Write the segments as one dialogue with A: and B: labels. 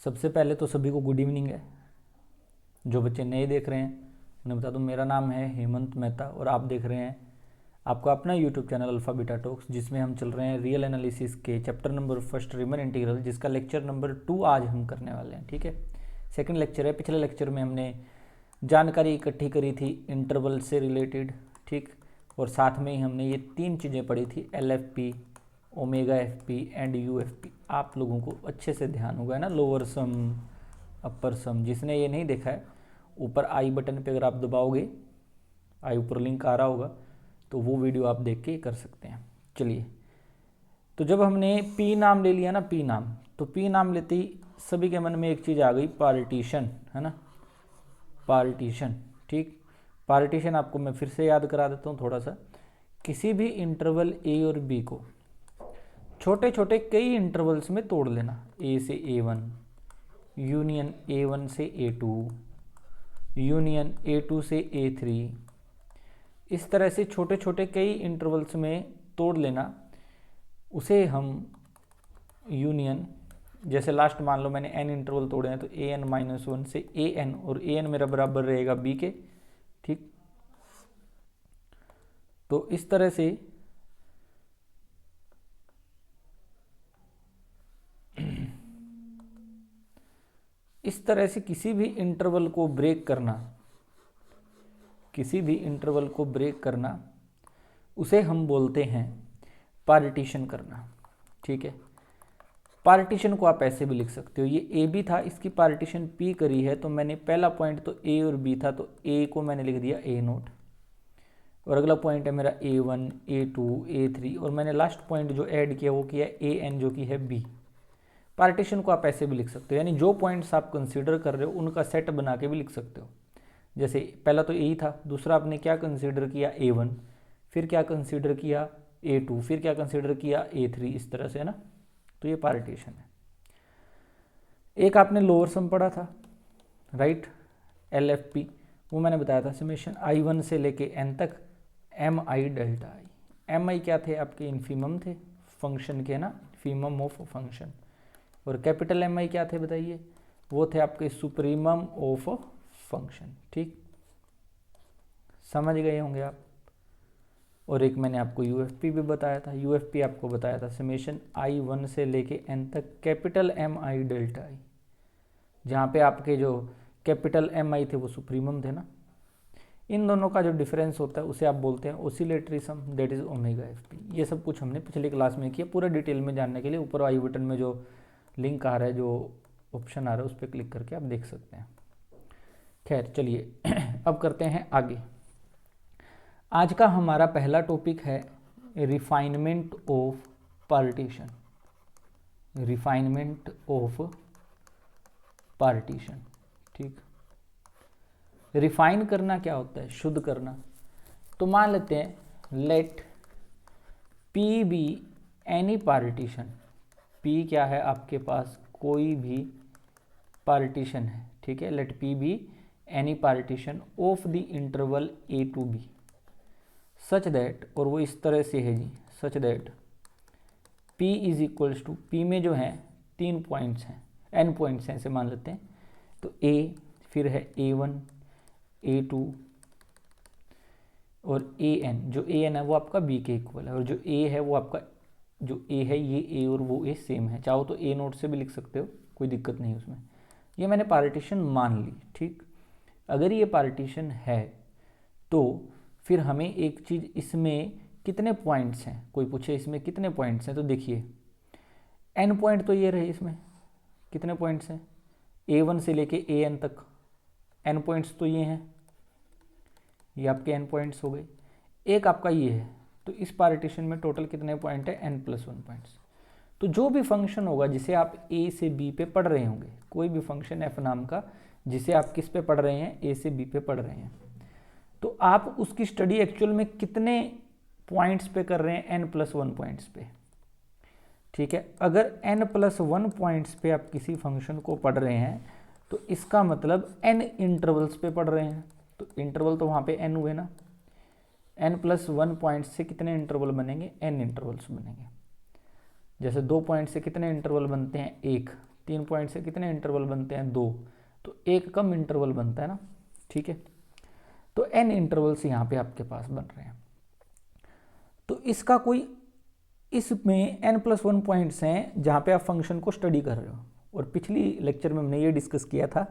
A: सबसे पहले तो सभी को गुड इवनिंग है। जो बच्चे नए देख रहे हैं उन्हें बता दूं, मेरा नाम है हेमंत मेहता और आप देख रहे हैं आपका अपना YouTube channel alpha beta talks, जिसमें हम चल रहे हैं रियल एनालिसिस के चैप्टर नंबर फर्स्ट रीमन इंटीग्रल, जिसका लेक्चर नंबर 2 आज हम करने वाले हैं। ठीक है, सेकंड लेक्चर है। पिछले लेक्चर में हमने जानकारी इकट्ठी करी थी इंटरवल से रिलेटेड, ठीक, और साथ में ही हमने ये 3 चीज़ें पढ़ी थी, LFP, omega FP and UFP। आप लोगों को अच्छे से ध्यान होगा ना, लोअर सम अपर सम। जिसने ये नहीं देखा है, ऊपर आई बटन पे अगर आप दबाओगे, आई ऊपर लिंक आ रहा होगा, तो वो वीडियो आप देख के कर सकते हैं। चलिए, तो जब हमने P नाम ले लिया ना, P नाम, तो P नाम लेते ही सभी के मन में एक चीज़ आ गई, पार्टीशन, है ना, पार्टीशन। ठीक, पार्टीशन आपको मैं फिर से याद करा देता हूँ थोड़ा सा। किसी भी इंटरवल A और B को छोटे छोटे कई इंटरवल्स में तोड़ लेना, A से A1, यूनियन A1 से A2, यूनियन A2 से A3, इस तरह से छोटे छोटे कई इंटरवल्स में तोड़ लेना, उसे हम यूनियन, जैसे लास्ट मान लो मैंने n इंटरवल तोड़े हैं, तो an-1 से an, और an मेरा बराबर रहेगा b के। ठीक, तो इस तरह से किसी भी इंटरवल को ब्रेक करना, किसी भी इंटरवल को ब्रेक करना, उसे हम बोलते हैं पार्टीशन करना। ठीक है, पार्टीशन को आप ऐसे भी लिख सकते हो, ये ए बी था, इसकी पार्टीशन पी करी है, तो मैंने पहला पॉइंट तो ए और बी था, तो ए को मैंने लिख दिया ए नोट, और अगला पॉइंट है मेरा A1, A2, A3, और मैंने लास्ट पॉइंट जो ऐड किया वो किया AN, जो कि है B। पार्टीशन को आप ऐसे भी लिख सकते हो, यानी जो पॉइंट्स आप कंसीडर कर रहे हो उनका सेट बना के भी लिख सकते हो। जैसे पहला तो A था, दूसरा आपने क्या कंसीडर किया A1, फिर क्या कंसीडर किया A2, फिर क्या कंसीडर किया A3, इस तरह से, है ना। तो ये पार्टीशन है। एक आपने लोअर सम पढ़ा था, राइट, LFP, वो मैंने बताया था समेशन I1 से लेके N तक MI डेल्टा I। MI क्या थे आपके, इन्फीमम थे फंक्शन के ना, इन्फीमम ऑफ फंक्शन। और कैपिटल MI क्या थे बताइए, वो थे आपके सुप्रीमम ऑफ फंक्शन। ठीक, समझ गए होंगे आप। और एक मैंने आपको UFP भी बताया था, UFP आपको बताया था समेशन I1 से लेके N तक कैपिटल MI डेल्टा I, जहाँ पे आपके जो कैपिटल MI थे वो सुप्रीमम थे ना। इन दोनों का जो डिफरेंस होता है उसे आप बोलते हैं oscillatory sum, that is omega FP। ये सब कुछ हमने पिछली क्लास में किया। पूरा डिटेल में जानने के लिए ऊपर आई बटन में जो लिंक आ रहा है, जो ऑप्शन आ रहा है, उस पर क्लिक करके आप देख सकते हैं। खैर चलिए अब करते हैं आगे। आज का हमारा पहला टॉपिक है refinement of partition. Refinement of partition. ठीक, रिफाइन करना क्या होता है, शुद्ध करना। तो मान लेते हैं let P be any partition. P क्या है आपके पास, कोई भी पार्टीशन है। ठीक है, let P be any partition of the interval A to B such that, और वो इस तरह से है जी, such that P is equals to, P में जो है 3 पॉइंट्स हैं, N पॉइंट्स हैं ऐसे मान लेते हैं, तो A, फिर है A1, A2 और AN। जो AN है वो आपका B के इक्वल है, और जो A है वो आपका, जो A है ये A और वो A सेम है। चाहो तो A नोट से भी लिख सकते हो, कोई दिक्कत नहीं उसमें। ये मैंने पार्टीशन मान ली। ठीक, अगर ये पार्टीशन है तो फिर हमें एक चीज़, इसमें कितने पॉइंट्स हैं, कोई पूछे इसमें कितने पॉइंट्स हैं, तो देखिए N पॉइंट तो ये रहे, इसमें कितने पॉइंट्स हैं, A1 से लेके AN तक N पॉइंट्स तो ये हैं, ये आपके N पॉइंट्स हो गए। एक आपका ये है, तो इस पार्टीशन में टोटल कितने पॉइंट है, N+1 पॉइंट्स। तो जो भी फंक्शन होगा जिसे आप A से B पे पढ़ रहे होंगे, कोई भी फंक्शन F नाम का जिसे आप किस पे पढ़ रहे हैं, A से B पे पढ़ रहे हैं, तो आप उसकी स्टडी एक्चुअल में कितने पॉइंट्स पे कर रहे हैं, N+1 पॉइंट्स पे। ठीक है, अगर N+1 पॉइंट्स पे आप किसी फंक्शन को पढ़ रहे हैं, तो इसका मतलब N इंटरवल्स पे पढ़ रहे हैं, तो इंटरवल तो वहाँ पे N हुए ना, N+1 पॉइंट से कितने इंटरवल बनेंगे, N इंटरवल्स बनेंगे। जैसे 2 पॉइंट से कितने इंटरवल बनते हैं, 1, 3 पॉइंट से कितने इंटरवल बनते हैं, 2, तो एक कम इंटरवल बनता है ना, ठीक है। तो n इंटरवल्स यहाँ पे आपके पास बन रहे हैं। तो इसका कोई, इसमें n+1 पॉइंट्स हैं जहाँ पे आप फंक्शन को स्टडी कर रहे हो। और पिछली लेक्चर में हमने ये डिस्कस किया था,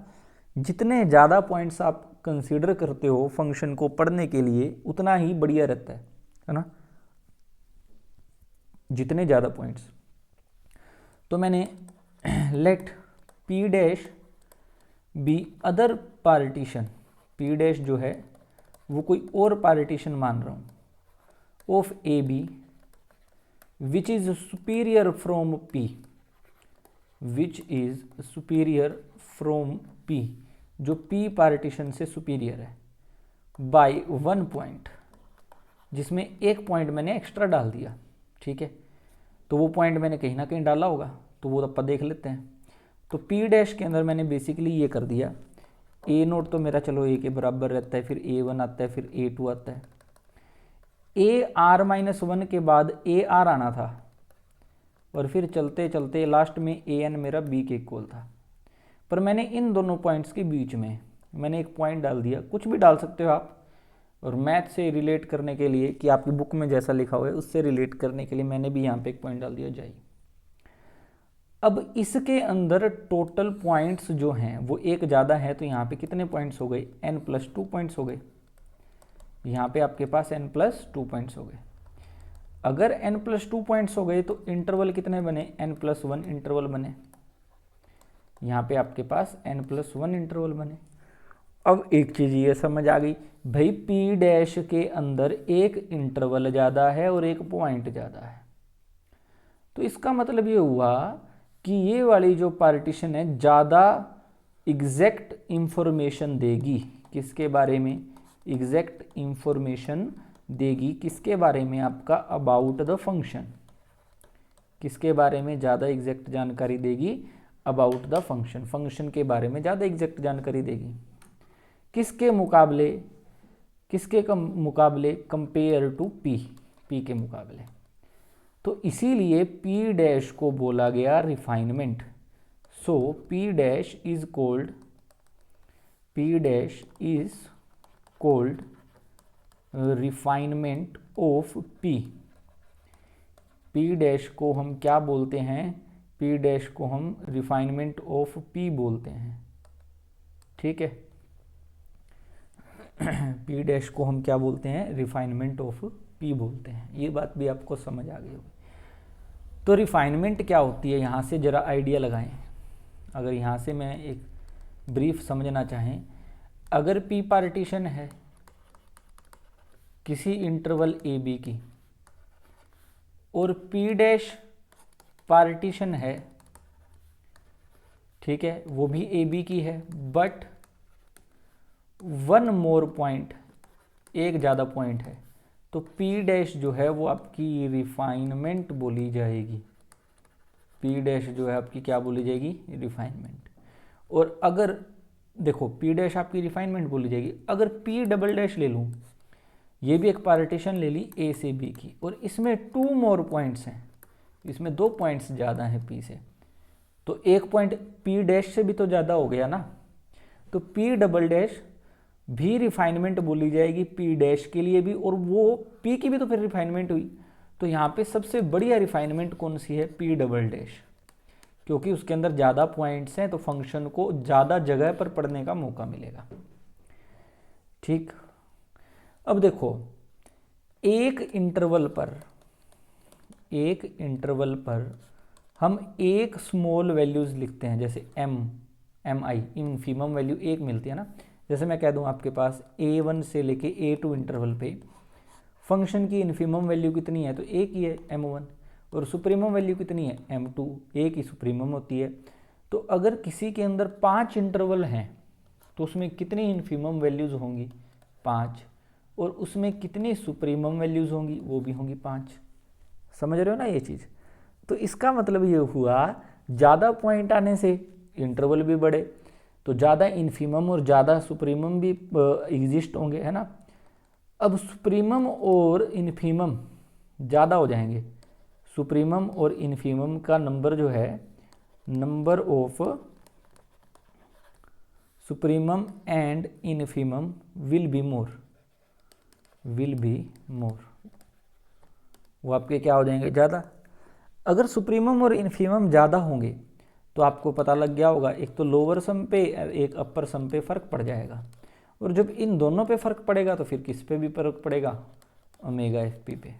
A: जितने ज़्यादा पॉइंट्स आप कंसीडर करते हो फंक्शन को पढ़ने के लिए उतना ही बढ़िया रहता है ना, जितने ज़्यादा पॉइंट्स। तो मैंने let p dash be other partition, p dash जो है वो कोई और पार्टीशन मान रहा हूँ of A B which is superior from p, which is superior from p, जो p पार्टीशन से सुपीरियर है, बाय 1 पॉइंट, जिसमें एक पॉइंट मैंने एक्स्ट्रा डाल दिया, ठीक है। तो वो पॉइंट मैंने कहीं ना कहीं डाला होगा, तो वो अपन देख लेते हैं। तो p डैश के अंदर मैंने बेसिकली ये कर दिया, a0 तो मेरा चलो a के बराबर रहता है, फिर a1 आता है, फिर a2 आता है, ar-1 के बाद ar आना था, और फिर चलते चलते लास्ट में an मेरा b के इक्वल था। पर मैंने इन दोनों पॉइंट्स के बीच में मैंने एक पॉइंट डाल दिया, कुछ भी डाल सकते हो आप, और मैथ से रिलेट करने के लिए कि आपकी बुक में जैसा लिखा हुआ है उससे रिलेट करने के लिए मैंने भी यहाँ पे एक पॉइंट डाल दिया जाए। अब इसके अंदर टोटल पॉइंट्स जो हैं वो एक ज़्यादा है, तो यहाँ पे कितने पॉइंट्स हो गए, n+2 पॉइंट्स हो गए। यहाँ पे आपके पास n+2 पॉइंट्स हो गए। अगर n+2 पॉइंट्स हो गए तो इंटरवल कितने बने, n+1 इंटरवल बने। यहाँ पे आपके पास n+1 इंटरवल बने। अब एक चीज़ ये समझ आ गई भाई, p डैश के अंदर एक इंटरवल ज़्यादा है और एक पॉइंट ज़्यादा है, तो इसका मतलब ये हुआ कि ये वाली जो पार्टीशन है ज़्यादा एग्जैक्ट इंफॉर्मेशन देगी, किसके बारे में, एग्जैक्ट इंफॉर्मेशन देगी किसके बारे में, आपका अबाउट द फंक्शन, किसके बारे में ज़्यादा एग्जैक्ट जानकारी देगी, अबाउट द फंक्शन, फंक्शन के बारे में ज़्यादा एग्जैक्ट जानकारी देगी। किसके मुकाबले, किसके मुकाबले, कंपेयर टू p, p के मुकाबले। तो इसीलिए p डैश को बोला गया refinement. So p dash is cold, p dash is cold refinement of p। p dash को हम क्या बोलते हैं, p डैश को हम रिफाइनमेंट ऑफ p बोलते हैं, ठीक है। p डैश को हम क्या बोलते हैं, रिफाइनमेंट ऑफ p बोलते हैं। ये बात भी आपको समझ आ गई होगी। तो रिफाइनमेंट क्या होती है, यहाँ से ज़रा आइडिया लगाएं। अगर यहाँ से मैं एक ब्रीफ समझना चाहें, अगर p पार्टीशन है किसी इंटरवल ए बी की और p डैश पार्टीशन है, ठीक है, वो भी ए बी की है, बट 1 मोर पॉइंट, एक ज़्यादा पॉइंट है, तो p डैश जो है वो आपकी रिफाइनमेंट बोली जाएगी। p डैश जो है आपकी क्या बोली जाएगी, रिफाइनमेंट। और अगर देखो p डैश आपकी रिफाइनमेंट बोली जाएगी। अगर p डबल डैश ले लूँ, ये भी एक पार्टीशन ले ली a से b की, और इसमें 2 मोर पॉइंट्स हैं, इसमें 2 पॉइंट्स ज़्यादा हैं p से, तो एक पॉइंट p डैश से भी तो ज़्यादा हो गया ना, तो p डबल डैश भी रिफाइनमेंट बोली जाएगी p डैश के लिए भी, और वो p की भी तो फिर रिफाइनमेंट हुई। तो यहाँ पे सबसे बढ़िया रिफाइनमेंट कौन सी है, p डबल डैश, क्योंकि उसके अंदर ज़्यादा पॉइंट्स हैं तो फंक्शन को ज़्यादा जगह पर पढ़ने का मौका मिलेगा, ठीक। अब देखो, एक इंटरवल पर हम एक स्मॉल वैल्यूज़ लिखते हैं, जैसे mi, इन्फीमम वैल्यू एक मिलती है ना। जैसे मैं कह दूं आपके पास a1 से लेके a2 इंटरवल पे फंक्शन की इन्फीमम वैल्यू कितनी है, तो एक ही है m1, और सुप्रीमम वैल्यू कितनी है, m2, एक ही सुप्रीमम होती है। तो अगर किसी के अंदर 5 इंटरवल हैं तो उसमें कितनी इन्फीमम वैल्यूज़ होंगी, 5, और उसमें कितनी सुप्रीमम वैल्यूज़ होंगी, वो भी होंगी 5। समझ रहे हो ना ये चीज़। तो इसका मतलब ये हुआ, ज़्यादा पॉइंट आने से इंटरवल भी बढ़े, तो ज़्यादा इन्फीमम और ज़्यादा सुप्रीमम भी एग्जिस्ट होंगे, है ना। अब सुप्रीमम और इन्फीमम ज़्यादा हो जाएंगे, सुप्रीमम और इन्फीमम का नंबर जो है number of supremum and infimum will be more, वो आपके क्या हो जाएंगे, ज़्यादा। अगर सुप्रीमम और इनफीमम ज़्यादा होंगे तो आपको पता लग गया होगा, एक तो लोअर सम पे एक अपर सम पे फ़र्क पड़ जाएगा, और जब इन दोनों पे फ़र्क पड़ेगा तो फिर किस पे भी फ़र्क पड़ेगा, ओमेगा एफ पी पे।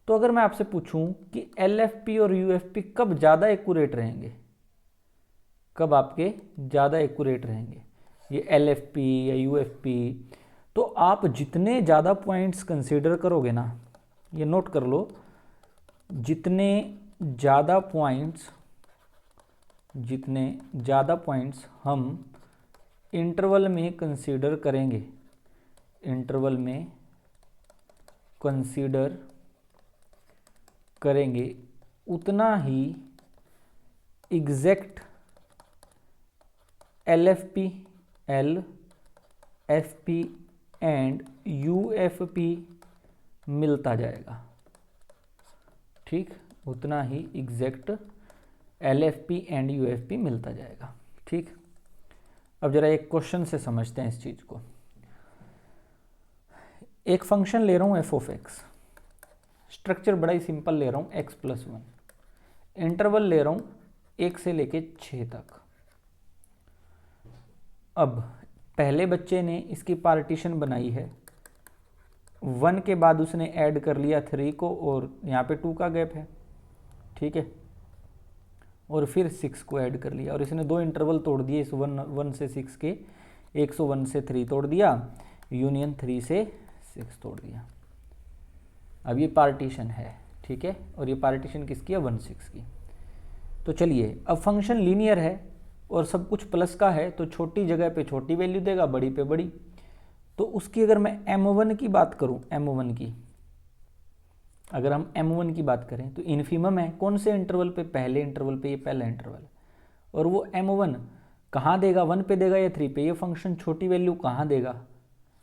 A: तो अगर मैं आपसे पूछूं कि एल एफ पी और यू एफ पी कब ज़्यादा एक्यूरेट रहेंगे, कब आपके ज़्यादा एक्यूरेट रहेंगे, ये एल एफ पी या यू एफ पी, तो आप जितने ज़्यादा पॉइंट्स कंसीडर करोगे ना, ये नोट कर लो, जितने ज़्यादा पॉइंट्स हम इंटरवल में कंसीडर करेंगे, उतना ही exact L F P and U F P मिलता जाएगा, ठीक, उतना ही exact L F P and U F P मिलता जाएगा, ठीक। अब जरा एक क्वेश्चन से समझते हैं इस चीज़ को। एक फंक्शन ले रहा हूँ एफ ऑफ एक्स, स्ट्रक्चर बड़ा ही सिंपल ले रहा हूँ x+1, इंटरवल ले रहा हूँ 1 से लेके 6 तक। अब पहले बच्चे ने इसकी पार्टीशन बनाई है, 1 के बाद उसने ऐड कर लिया 3 को, और यहाँ पे 2 का गैप है, ठीक है, और फिर 6 को ऐड कर लिया, और इसने 2 इंटरवल तोड़ दिए इस 1 से 6 के, 101 से 3 तोड़ दिया, यूनियन 3 से 6 तोड़ दिया। अब ये पार्टीशन है, ठीक है, और ये पार्टीशन किसकी है, 1/6 की। तो चलिए, अब फंक्शन लीनियर है और सब कुछ प्लस का है, तो छोटी जगह पे छोटी वैल्यू देगा, बड़ी पे बड़ी। तो उसकी अगर मैं m1 की बात करूं, अगर हम m1 की बात करें तो इनफीमम है कौन से इंटरवल पे, पहले इंटरवल पे, ये पहला इंटरवल, और वो m1 कहाँ देगा, 1 पे देगा या 3 पे, ये फंक्शन छोटी वैल्यू कहाँ देगा,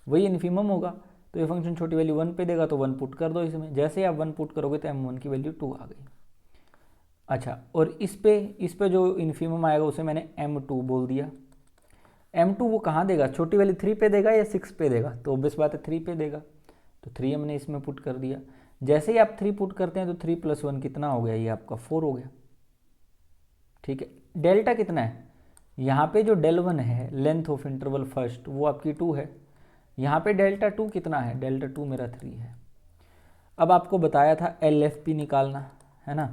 A: वही इनफीमम होगा। तो ये फंक्शन छोटी वैल्यू 1 पे देगा तो 1 पुट कर दो इसमें, जैसे ही आप 1 पुट करोगे तो m1 की वैल्यू 2 आ गई। अच्छा, और इस पे जो इनफीमम आएगा उसे मैंने m2 बोल दिया। m2 वो कहाँ देगा, छोटी वैल्यू 3 पे देगा या 6 पे देगा, तो ऑब्वियस बात है 3 पे देगा, तो 3 हमने इसमें पुट कर दिया। जैसे ही आप 3 पुट करते हैं तो 3 + 1 कितना हो गया, ये आपका 4 हो गया, ठीक है। डेल्टा कितना है, यहाँ पे जो del1 है, लेंथ ऑफ इंटरवल फर्स्ट, वो आपकी 2 है, यहाँ पे डेल्टा 2 कितना है, डेल्टा 2 मेरा 3 है। अब आपको बताया था LFP निकालना, है ना,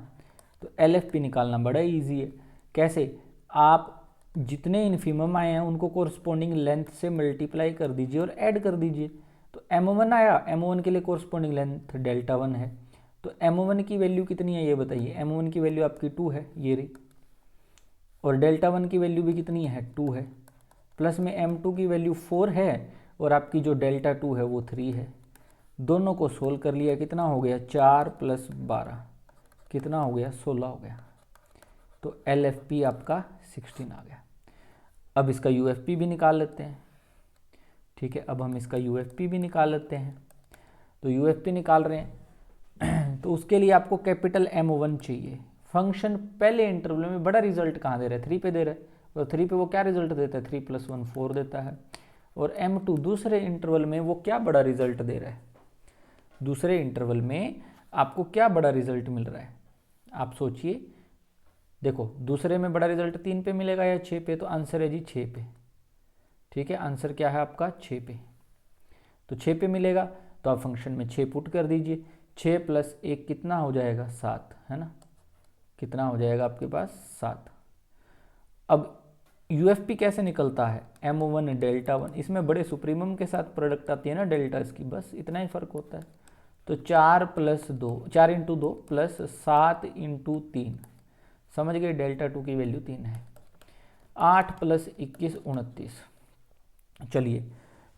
A: तो LFP निकालना बड़ा ईजी है। कैसे, आप जितने इनफीमम आए हैं उनको कोरस्पॉन्डिंग लेंथ से मल्टीप्लाई कर दीजिए और ऐड कर दीजिए। तो m1 आया, m1 के लिए कोरस्पॉन्डिंग लेंथ डेल्टा 1 है, तो m1 की वैल्यू कितनी है ये बताइए। m1 की वैल्यू आपकी 2 है, ये रही, और डेल्टा 1 की वैल्यू भी कितनी है, 2 है, प्लस में m2 की वैल्यू 4 है, और आपकी जो डेल्टा 2 है वो 3 है। दोनों को सोल्व कर लिया, कितना हो गया, 4 + 12 कितना हो गया, 16 हो गया। तो LFP आपका 16 आ गया। अब इसका UFP भी निकाल लेते हैं, ठीक है, अब हम इसका UFP भी निकाल लेते हैं। तो UFP निकाल रहे हैं तो उसके लिए आपको कैपिटल M1 चाहिए। फंक्शन पहले इंटरवल में बड़ा रिजल्ट कहाँ दे रहा है, 3 पे दे रहा है, और 3 पे वो क्या रिजल्ट देता है, 3 + 1 4 देता है। और M2 दूसरे इंटरवल में वो क्या बड़ा रिजल्ट दे रहा है, दूसरे इंटरवल में आपको क्या बड़ा रिजल्ट मिल रहा है, आप सोचिए। देखो, दूसरे में बड़ा रिजल्ट 3 पे मिलेगा या 6 पे, तो आंसर है जी 6 पे, ठीक है, आंसर क्या है आपका 6 पे। तो 6 पे मिलेगा तो आप फंक्शन में 6 पुट कर दीजिए, 6 + 1 कितना हो जाएगा, 7, है ना, कितना हो जाएगा आपके पास, 7। अब UFP कैसे निकलता है, M1 डेल्टा 1, इसमें बड़े सुप्रीमम के साथ प्रोडक्ट आती है ना डेल्टा इसकी, बस इतना ही फर्क होता है। तो 4 + 2, 4 × 2 + 7 × 3, समझ गए, डेल्टा 2 की वैल्यू 3 है। 8 + 21 29। चलिए,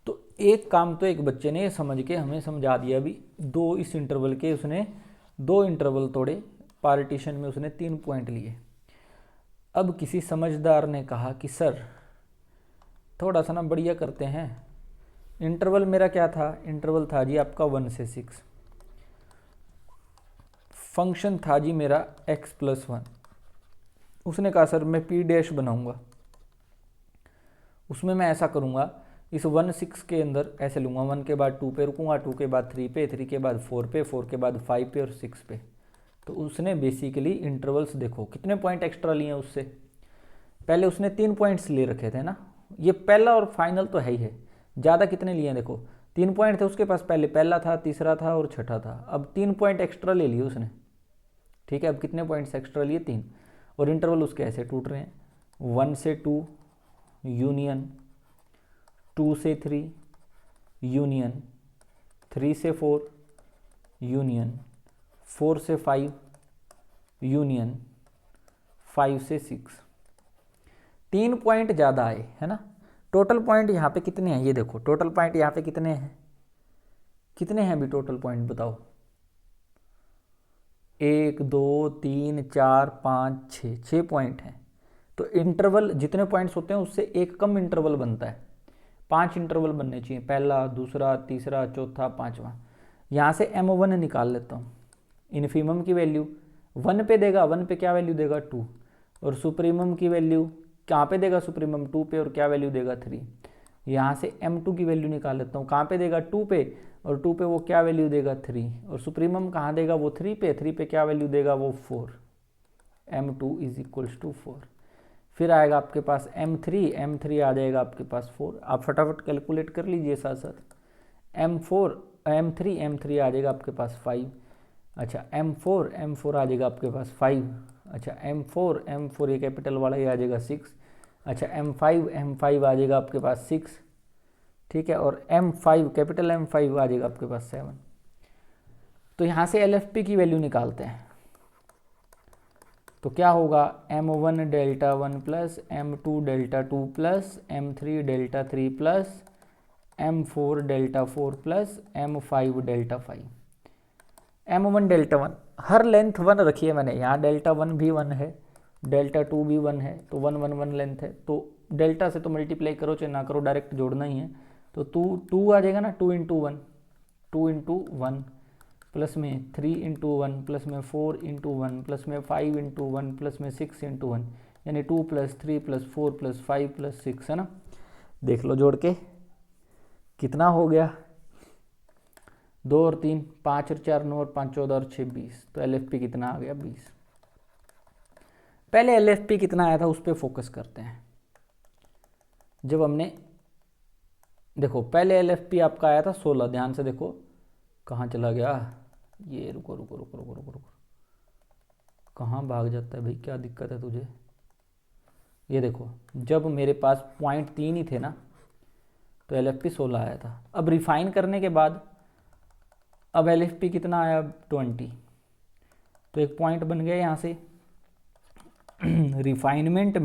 A: तो एक काम तो एक बच्चे ने समझ के हमें समझा दिया भी, दो इस इंटरवल के उसने 2 इंटरवल तोड़े, पार्टीशन में उसने 3 पॉइंट लिए। अब किसी समझदार ने कहा कि सर थोड़ा सा ना बढ़िया करते हैं, इंटरवल मेरा क्या था, इंटरवल था जी आपका 1 से 6, फंक्शन था जी मेरा x + 1, उसने कहा सर मैं पी डैश बनाऊंगा, उसमें मैं ऐसा करूंगा, इस 1 6 के अंदर ऐसे लूँगा, 1 के बाद 2 पे रुकूंगा, 2 के बाद 3 पे, 3 के बाद 4 पे, 4 के बाद 5 पे और 6 पे। तो उसने बेसिकली इंटरवल्स देखो कितने पॉइंट एक्स्ट्रा लिए हैं उससे, पहले उसने 3 पॉइंट्स ले रखे थे ना, ये पहला और फाइनल तो है ही है, ज़्यादा कितने लिए हैं देखो, 3 पॉइंट थे उसके पास पहले, पहला था, तीसरा था और छठा था, अब 3 पॉइंट एक्स्ट्रा ले लिए उसने, ठीक है। अब कितने पॉइंट्स एक्स्ट्रा लिए, 3, और इंटरवल उसके ऐसे टूट रहे हैं, 1 से 2 यूनियन, 2 से 3 यूनियन, 3 से 4 यूनियन, 4 से 5 यूनियन, 5 से 6, 3 पॉइंट ज़्यादा आए है ना। टोटल पॉइंट यहाँ पे कितने हैं ये देखो, टोटल पॉइंट यहाँ पे कितने हैं, कितने हैं अभी टोटल पॉइंट बताओ, 1 2 3 4 5 6, 6 पॉइंट हैं। तो इंटरवल जितने पॉइंट्स होते हैं उससे एक कम इंटरवल बनता है, 5 इंटरवल बनने चाहिए, पहला, दूसरा, तीसरा, चौथा, पांचवा। यहाँ से m1 निकाल लेता हूँ, इन्फीमम की वैल्यू 1 पे देगा, 1 पे क्या वैल्यू देगा 2, और सुप्रीमम की वैल्यू कहाँ पे देगा, सुप्रीमम 2 पे, और क्या वैल्यू देगा 3। यहाँ से m2 की वैल्यू निकाल लेता हूँ, कहाँ पे देगा 2 पे, और 2 पे वो क्या वैल्यू देगा 3, और सुप्रीमम कहाँ देगा वो 3 पे, 3 पे क्या वैल्यू देगा वो 4, m2 इज इक्वल्स टू 4। फिर आएगा आपके पास m3, m3 आ जाएगा आपके पास 4, आप फटाफट कैलकुलेट कर लीजिए साथ साथ, m3 आ जाएगा आपके पास 5, अच्छा m4 आ जाएगा आपके पास 5, अच्छा m4 ये कैपिटल वाला ये आ जाएगा 6, अच्छा m5 आ जाएगा आपके पास 6, ठीक है, और m5 कैपिटल M5 आ जाएगा आपके पास 7। तो यहाँ से LFP की वैल्यू निकालते हैं, तो क्या होगा, m1 delta 1 plus m2 delta 2 plus m3 delta 3 plus m4 delta 4 plus m5 delta 5। m1 delta 1 हर लेंथ 1 रखी है मैंने, यहाँ डेल्टा 1 भी 1 है, डेल्टा 2 भी 1 है, तो 1 1 1 लेंथ है, तो डेल्टा से तो मल्टीप्लाई करो चाहे ना करो, डायरेक्ट जोड़ना ही है, तो 2 आ जाएगा ना, 2 इंटू 1, 2 इंटू 1 प्लस में 3 इंटू 1 प्लस में 4 इंटू 1 प्लस में 5 इंटू 1 प्लस में 6 इंटू 1, यानी 2 प्लस 3 प्लस 4 प्लस 5 प्लस 6, है ना। देख लो जोड़ के कितना हो गया, 2 और 3 5 और 4 9 और 5 14 और 6 20, तो LFP कितना आ गया 20। पहले LFP कितना आया था उस पर फोकस करते हैं। जब हमने देखो पहले LFP आपका आया था 16, ध्यान से देखो कहाँ चला गया ये, रुको रुको रुको रुको रुको रुको, कहाँ भाग जाता है भाई, क्या दिक्कत है तुझे। ये देखो जब मेरे पास पॉइंट 3 ही थे ना, तो LFP 16 आया था। अब रिफाइन करने के बाद अब LFP कितना आया, 20, तो एक पॉइंट बन गया यहाँ से। रिफाइनमेंट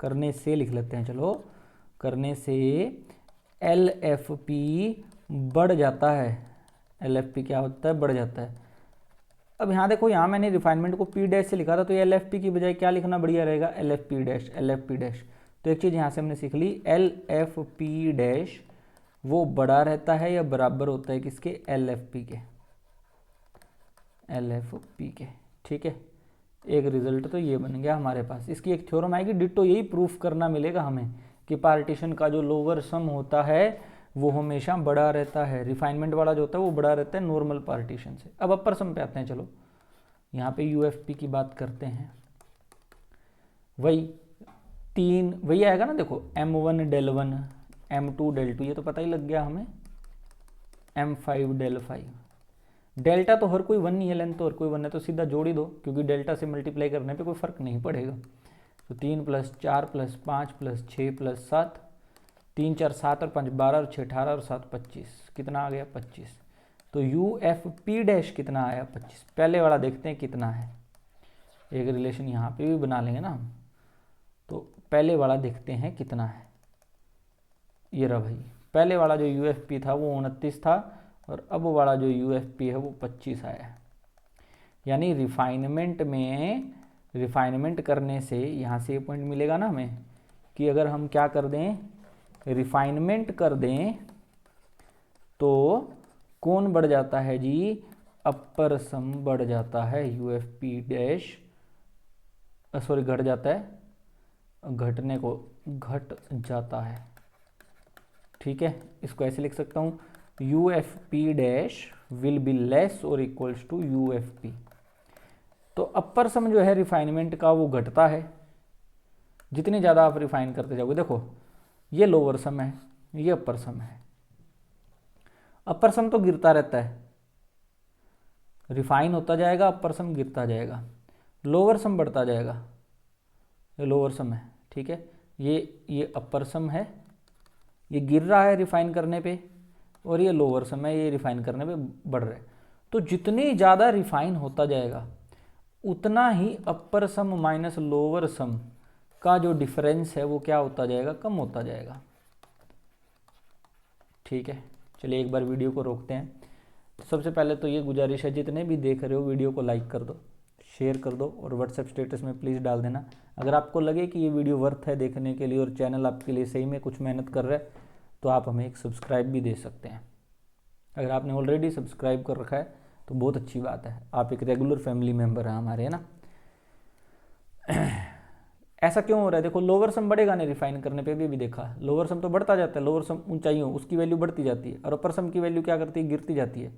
A: करने से लिख लेते हैं, चलो, करने से LFP बढ़ जाता है, LFP क्या होता है, बढ़ जाता है। अब यहाँ देखो, यहाँ मैंने रिफाइनमेंट को P डैश से लिखा था, तो ये LFP की बजाय क्या लिखना बढ़िया रहेगा, LFP डैश। तो एक चीज़ यहाँ से हमने सीख ली, LFP डैश वो बड़ा रहता है या बराबर होता है किसके, LFP के, ठीक है। एक रिजल्ट तो ये बन गया हमारे पास। इसकी एक थ्योरम आएगी, डिट्टो यही प्रूफ करना मिलेगा हमें कि पार्टीशन का जो लोअर सम होता है वो हमेशा बड़ा रहता है, रिफाइनमेंट वाला जो होता है वो बड़ा रहता है नॉर्मल पार्टीशन से। अब अपर सम पे आते हैं, चलो यहाँ पे UFP की बात करते हैं, वही आएगा ना, देखो m1 डेल 1, m2 डेल 2, ये तो पता ही लग गया हमें, m5 डेल 5, डेल्टा तो हर कोई 1 नहीं है, लेंथ तो हर कोई 1 है, तो सीधा जोड़ ही दो, क्योंकि डेल्टा से मल्टीप्लाई करने पे कोई फ़र्क नहीं पड़ेगा। तो 3 प्लस 4 प्लस 5 प्लस 6 प्लस 7, 3 4 7 और 5 12 और 6 18 और 7 25, कितना आ गया 25। तो UFP डैश कितना आया 25। पहले वाला देखते हैं कितना है, एक रिलेशन यहाँ पे भी बना लेंगे ना हम, तो पहले वाला देखते हैं कितना है। ये रहा भाई, पहले वाला जो UFP था वो 29 था, और अब वाला जो UFP है वो 25 आया है। यानी रिफाइनमेंट करने से यहाँ से ये पॉइंट मिलेगा ना हमें, कि अगर हम क्या कर दें, रिफाइनमेंट कर दें तो कौन बढ़ जाता है जी, अपर सम बढ़ जाता है, यूएफपी डैश सॉरी घट जाता है, घटने को घट जाता है। ठीक है, इसको ऐसे लिख सकता हूँ, UFP dash will be less और इक्वल्स टू यूएफपी। तो अपर सम जो है रिफाइनमेंट का वो घटता है, जितनी ज़्यादा आप रिफाइन करते जाओगे। देखो ये लोअर सम है, ये अपर सम है। अपर सम तो गिरता रहता है, रिफाइन होता जाएगा, अपर सम गिरता जाएगा, लोअर सम बढ़ता जाएगा। ये लोअर सम है, ठीक है, ये अपर सम है, ये गिर रहा है रिफाइन करने पे, और ये लोअर सम है, ये रिफाइन करने पे बढ़ रहा है। तो जितनी ज़्यादा रिफाइन होता जाएगा उतना ही अपर सम माइनस लोअर सम का जो डिफरेंस है वो क्या होता जाएगा, कम होता जाएगा। ठीक है, चलिए एक बार वीडियो को रोकते हैं। तो सबसे पहले तो ये गुजारिश है, जितने भी देख रहे हो वीडियो को लाइक कर दो, शेयर कर दो और व्हाट्सएप स्टेटस में प्लीज़ डाल देना। अगर आपको लगे कि ये वीडियो वर्थ है देखने के लिए और चैनल आपके लिए सही में कुछ मेहनत कर रहा है तो आप हमें एक सब्सक्राइब भी दे सकते हैं। अगर आपने ऑलरेडी सब्सक्राइब कर रखा है तो बहुत अच्छी बात है, आप एक रेगुलर फैमिली मेम्बर हैं हमारे, है ना। ऐसा क्यों हो रहा है, देखो लोअर सम बढ़ेगा नहीं रिफाइन करने पे भी देखा, लोअर सम तो बढ़ता जाता है, लोअर सम ऊंचाइयों उसकी वैल्यू बढ़ती जाती है और अपर सम की वैल्यू क्या करती है, गिरती जाती है।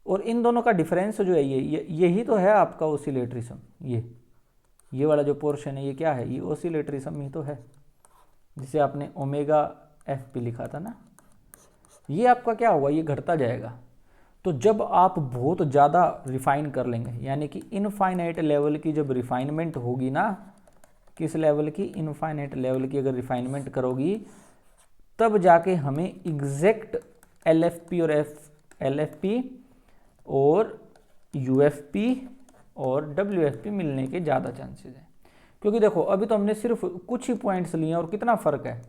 A: और इन दोनों का डिफरेंस जो है यही तो है आपका ऑसिलेटरी सम। ये वाला जो पोर्शन है ये क्या है, ये ऑसिलेटरी सम ही तो है, जिसे आपने ओमेगा एफ पी लिखा था ना। ये आपका क्या होगा, ये घटता जाएगा। तो जब आप बहुत ज़्यादा रिफाइन कर लेंगे, यानी कि इनफाइनाइट लेवल की जब रिफाइनमेंट होगी ना, किस लेवल की, इनफाइनाइट लेवल की अगर रिफाइनमेंट करोगी तब जाके हमें एग्जैक्ट एलएफपी और एलएफपी और यूएफपी और डब्ल्यूएफपी मिलने के ज़्यादा चांसेस हैं। क्योंकि देखो अभी तो हमने सिर्फ कुछ ही पॉइंट्स लिए और कितना फ़र्क है।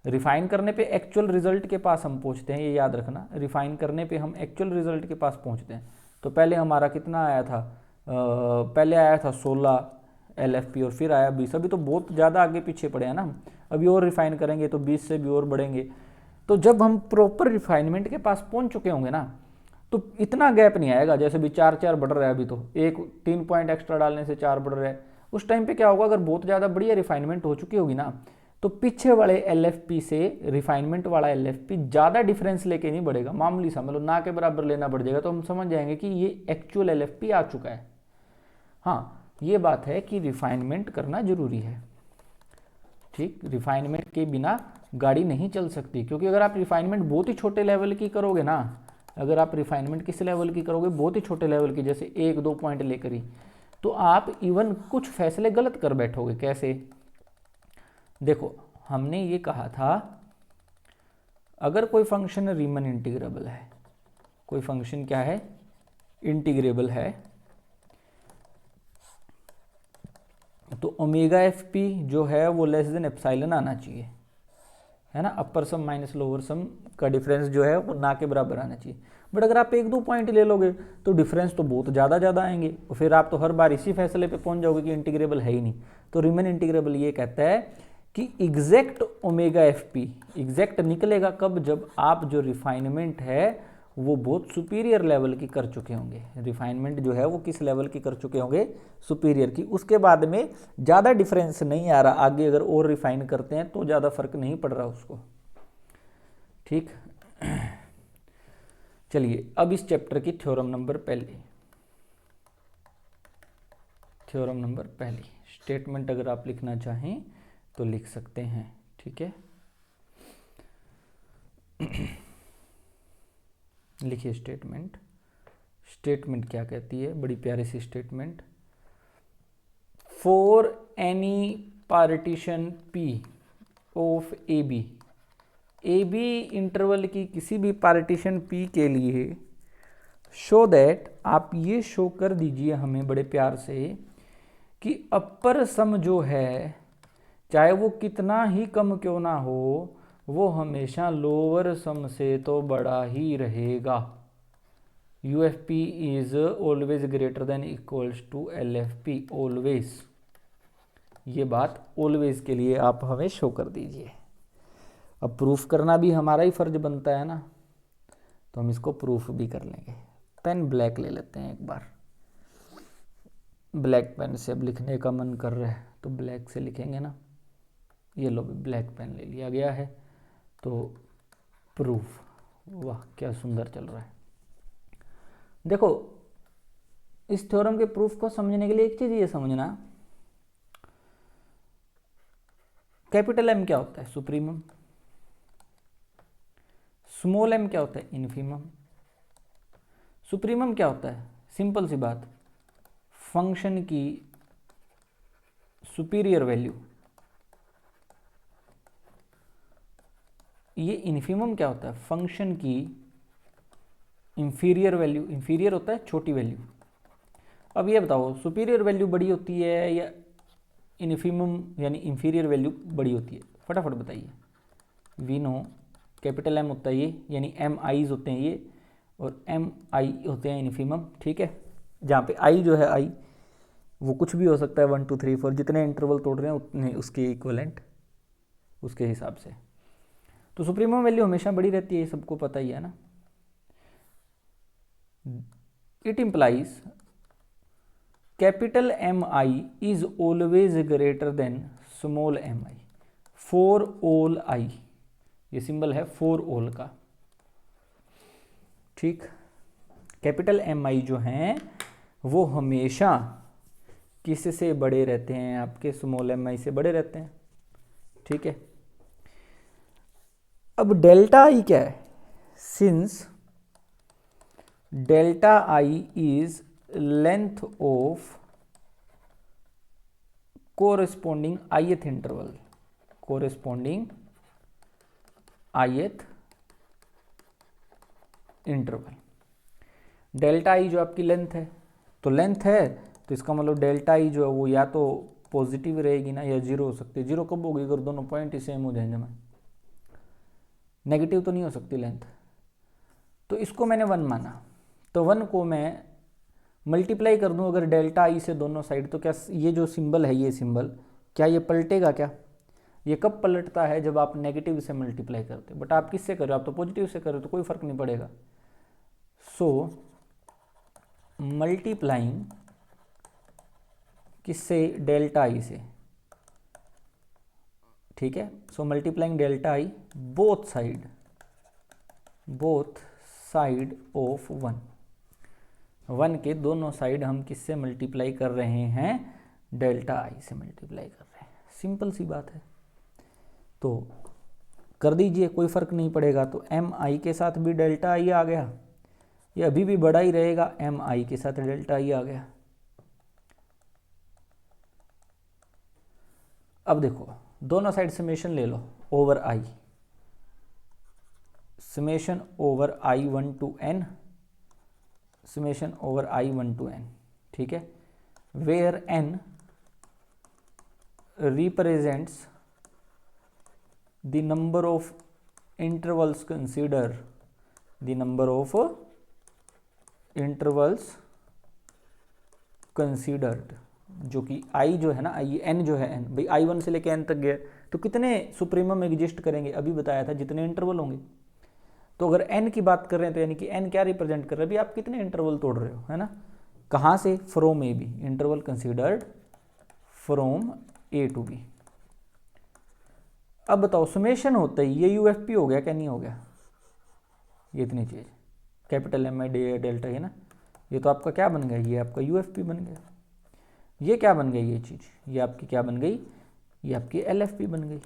A: रिफाइन करने पे एक्चुअल रिजल्ट के पास हम पहुंचते हैं, ये याद रखना, रिफाइन करने पे हम एक्चुअल रिजल्ट के पास पहुंचते हैं। तो पहले हमारा कितना आया था, पहले आया था 16 एलएफपी और फिर आया 20। अभी तो बहुत ज़्यादा आगे पीछे पड़े हैं ना, अभी और रिफाइन करेंगे तो 20 से भी और बढ़ेंगे। तो जब हम प्रॉपर रिफाइनमेंट के पास पहुंच चुके होंगे ना तो इतना गैप नहीं आएगा। जैसे भी 4 बढ़ रहा है, अभी तो 3 पॉइंट एक्स्ट्रा डालने से 4 बढ़ रहा है। उस टाइम पे क्या होगा, अगर बहुत ज़्यादा बढ़िया रिफाइनमेंट हो चुकी होगी ना तो पीछे वाले एलएफपी से रिफाइनमेंट वाला एलएफपी ज़्यादा डिफरेंस लेके नहीं बढ़ेगा, मामूली सा, मतलब ना के बराबर लेना बढ़ जाएगा। तो हम समझ जाएंगे कि ये एक्चुअल एलएफपी आ चुका है। हाँ, ये बात है कि रिफाइनमेंट करना जरूरी है। ठीक, रिफाइनमेंट के बिना गाड़ी नहीं चल सकती, क्योंकि अगर आप रिफाइनमेंट बहुत ही छोटे लेवल की करोगे ना, अगर आप रिफाइनमेंट किस लेवल की करोगे, बहुत ही छोटे लेवल की, जैसे 1-2 पॉइंट लेकर ही, तो आप इवन कुछ फैसले गलत कर बैठोगे। कैसे, देखो हमने ये कहा था अगर कोई फंक्शन रीमन इंटीग्रेबल है, कोई फंक्शन क्या है, इंटीग्रेबल है, तो ओमेगा एफ पी जो है वो लेस देन एप्सिलॉन आना चाहिए, है ना। अपर सम माइनस लोअर सम का डिफरेंस जो है वो ना के बराबर आना चाहिए। बट अगर आप 1-2 पॉइंट ले लोगे तो डिफरेंस तो बहुत ज़्यादा आएंगे और फिर आप तो हर बार इसी फैसले पे पहुंच जाओगे कि इंटीग्रेबल है ही नहीं। तो रीमन इंटीग्रेबल ये कहता है कि exact omega F P exact निकलेगा कब, जब आप जो रिफाइनमेंट है वो बहुत सुपीरियर लेवल की कर चुके होंगे। रिफाइनमेंट जो है वो किस लेवल की कर चुके होंगे, सुपीरियर की। उसके बाद में ज़्यादा डिफरेंस नहीं आ रहा, आगे अगर और रिफाइन करते हैं तो ज़्यादा फर्क नहीं पड़ रहा उसको। ठीक, चलिए अब इस चैप्टर की थ्योरम नंबर पहली स्टेटमेंट अगर आप लिखना चाहें तो लिख सकते हैं। ठीक है, लिखिए स्टेटमेंट क्या कहती है, बड़ी प्यारी सी statement. For any partition P of A B interval की किसी भी पार्टीशन पी के लिए शो दैट, आप ये शो कर दीजिए हमें बड़े प्यार से कि अपर सम जो है चाहे वो कितना ही कम क्यों ना हो वो हमेशा लोअर सम से तो बड़ा ही रहेगा। UFP is always greater than equals to LFP, always. ये बात ऑलवेज के लिए आप हमें शो कर दीजिए। अब प्रूफ करना भी हमारा ही फर्ज बनता है ना, तो हम इसको प्रूफ भी कर लेंगे। पेन ब्लैक ले लेते हैं एक बार, ब्लैक पेन से अब लिखने का मन कर रहा है तो ब्लैक से लिखेंगे ना। ये लो ब्लैक पेन ले लिया गया है। तो प्रूफ, वाह क्या सुंदर चल रहा है। देखो इस थ्योरम के प्रूफ को समझने के लिए एक चीज़ ये समझना, कैपिटल एम क्या होता है? सुप्रीमम। स्मॉल एम क्या होता है? इन्फीमम। सुप्रीमम क्या होता है? सिंपल सी बात, फंक्शन की सुपीरियर वैल्यू। ये इन्फीमम क्या होता है? फंक्शन की इंफीरियर वैल्यू। इंफीरियर होता है छोटी वैल्यू। अब ये बताओ सुपीरियर वैल्यू बड़ी होती है या इन्फीमम यानी इंफीरियर वैल्यू बड़ी होती है? फटाफट बताइए। वी नो कैपिटल एम होता है ये, यानी एम आईज होते हैं ये, और एम आई होते हैं इन्फीमम, ठीक है। जहाँ पे आई जो है आई वो कुछ भी हो सकता है, 1 2 3 4 जितने इंटरवल तोड़ रहे हैं उतने उसके इक्वलेंट उसके हिसाब से। तो सुप्रीमम वैल्यू हमेशा बड़ी रहती है, ये सबको पता ही है ना। It implies capital M I is always greater than small M I for all I. ये सिंबल है फॉर ऑल का, ठीक। कैपिटल एम आई जो हैं वो हमेशा किससे बड़े रहते हैं? आपके स्मॉल एम आई से बड़े रहते हैं, ठीक है। अब डेल्टा आई क्या है? Since delta I is length of corresponding ith interval, corresponding ith interval. Delta आई जो आपकी लेंथ है, तो लेंथ है तो इसका मतलब डेल्टा आई जो है वो या तो पॉजिटिव रहेगी ना या जीरो हो सकती है। जीरो कब होगी? अगर दोनों पॉइंट ही सेम हो जाएंगे में, नेगेटिव तो नहीं हो सकती लेंथ। तो इसको मैंने 1 माना, तो 1 को मैं मल्टीप्लाई कर दूं अगर डेल्टा आई से दोनों साइड, तो क्या ये जो सिंबल है ये सिंबल क्या ये पलटेगा? क्या ये कब पलटता है? जब आप नेगेटिव से मल्टीप्लाई करते हो। बट आप किससे कर रहे हो? आप तो पॉजिटिव से कर रहे हो, तो कोई फर्क नहीं पड़ेगा। सो मल्टीप्लाइंग किससे? डेल्टा आई से, ठीक है। So multiplying delta I both side of 1 के दोनों साइड हम किससे मल्टीप्लाई कर रहे हैं? डेल्टा आई से मल्टीप्लाई कर रहे हैं। सिंपल सी बात है, तो कर दीजिए, कोई फर्क नहीं पड़ेगा। तो एम आई के साथ भी डेल्टा आई आ गया, ये अभी भी बड़ा ही रहेगा, एम आई के साथ डेल्टा आई आ गया। अब देखो दोनों साइड समेशन ले लो over I, summation over I 1 to n, summation over I 1 to n, ठीक है। Where n represents the number of intervals consider, the number of intervals considered, जो कि आई जो है ना, आई एन जो है, एन भाई आई 1 से लेके एन तक गया, तो कितने सुप्रीमम एग्जिस्ट करेंगे? अभी बताया था जितने इंटरवल होंगे। तो अगर एन की बात कर रहे हैं तो यानी कि एन क्या रिप्रेजेंट कर रहा है? भाई आप कितने इंटरवल तोड़ रहे हो, है ना। कहाँ से? From A B, interval considered from A to B. अब बताओ समेशन होता है ये यूएफपी हो गया क्या? नहीं हो गया? ये इतनी चीज कैपिटल एम आई डेल्टा है ना, ये तो आपका क्या बन गया? ये आपका यूएफपी बन गया। ये क्या बन गई? ये चीज ये आपकी क्या बन गई? ये आपकी एलएफपी बन गई।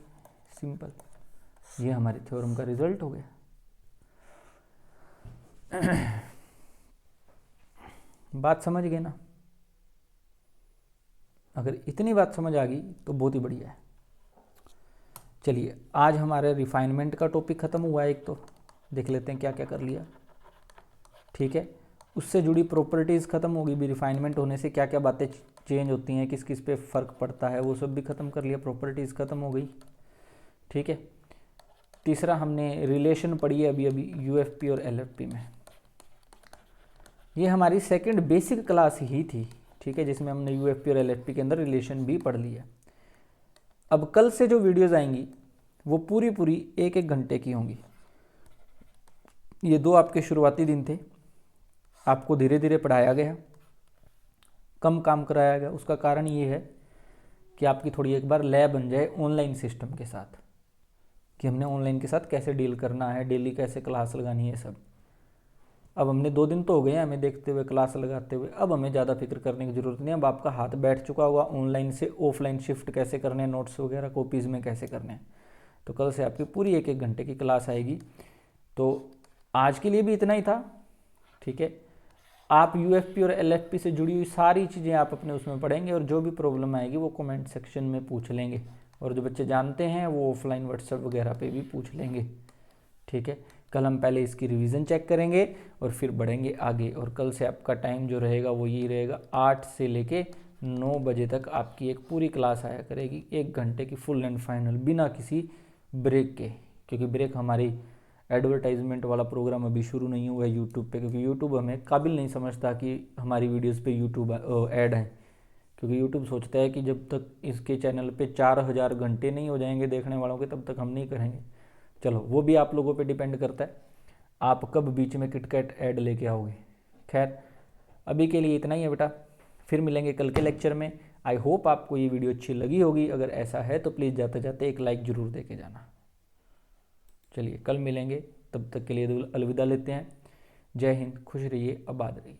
A: सिंपल, ये हमारे थ्योरम का रिजल्ट हो गया। बात समझ गए ना? अगर इतनी बात समझ आ गई तो बहुत ही बढ़िया है। चलिए आज हमारे रिफाइनमेंट का टॉपिक खत्म हुआ है। एक तो देख लेते हैं क्या क्या कर लिया, ठीक है। उससे जुड़ी प्रॉपर्टीज़ खत्म होगी भी, रिफाइनमेंट होने से क्या क्या बातें चेंज होती हैं, किस किस पे फ़र्क पड़ता है, वो सब भी खत्म कर लिया, प्रॉपर्टीज़ खत्म हो गई, ठीक है। तीसरा हमने रिलेशन पढ़ी है अभी अभी यूएफपी और एलएफपी में। ये हमारी सेकंड बेसिक क्लास ही थी, ठीक है, जिसमें हमने यूएफपी और एलएफपी के अंदर रिलेशन भी पढ़ लिया। अब कल से जो वीडियोज़ आएंगी वो पूरी 1-1 घंटे की होंगी। ये 2 आपके शुरुआती दिन थे, आपको धीरे धीरे पढ़ाया गया, कम काम कराया गया। उसका कारण ये है कि आपकी थोड़ी एक बार लय बन जाए ऑनलाइन सिस्टम के साथ, कि हमने ऑनलाइन के साथ कैसे डील करना है, डेली कैसे क्लास लगानी है सब। अब हमने 2 दिन तो हो गए हैं हमें देखते हुए, क्लास लगाते हुए, अब हमें ज़्यादा फिक्र करने की ज़रूरत नहीं है। अब आपका हाथ बैठ चुका होगा ऑनलाइन से ऑफलाइन शिफ्ट कैसे करने हैं, नोट्स वगैरह कॉपीज़ में कैसे करने हैं। तो कल से आपकी पूरी 1-1 घंटे की क्लास आएगी। तो आज के लिए भी इतना ही था, ठीक है। आप यूएफपी और एलएफपी से जुड़ी हुई सारी चीज़ें आप अपने उसमें पढ़ेंगे, और जो भी प्रॉब्लम आएगी वो कमेंट सेक्शन में पूछ लेंगे, और जो बच्चे जानते हैं वो ऑफलाइन व्हाट्सएप वगैरह पे भी पूछ लेंगे, ठीक है। कल हम पहले इसकी रिवीजन चेक करेंगे और फिर बढ़ेंगे आगे। और कल से आपका टाइम जो रहेगा वो यही रहेगा, 8 से लेके 9 बजे तक आपकी एक पूरी क्लास आया करेगी, 1 घंटे की फुल एंड फाइनल, बिना किसी ब्रेक के। क्योंकि ब्रेक हमारी एडवर्टाइजमेंट वाला प्रोग्राम अभी शुरू नहीं हुआ है यूट्यूब पे, क्योंकि यूट्यूब हमें काबिल नहीं समझता कि हमारी वीडियोस पे यूट्यूब ऐड है। क्योंकि यूट्यूब सोचता है कि जब तक इसके चैनल पे 4000 घंटे नहीं हो जाएंगे देखने वालों के, तब तक हम नहीं करेंगे। चलो वो भी आप लोगों पे डिपेंड करता है, आप कब बीच में किटकैट ऐड लेके आओगे। खैर अभी के लिए इतना ही है बेटा, फिर मिलेंगे कल के लेक्चर में। आई होप आपको ये वीडियो अच्छी लगी होगी, अगर ऐसा है तो प्लीज़ जाते जाते एक लाइक ज़रूर दे के जाना। चलिए कल मिलेंगे, तब तक के लिए अलविदा लेते हैं। जय हिंद, खुश रहिए, आबाद रहिए।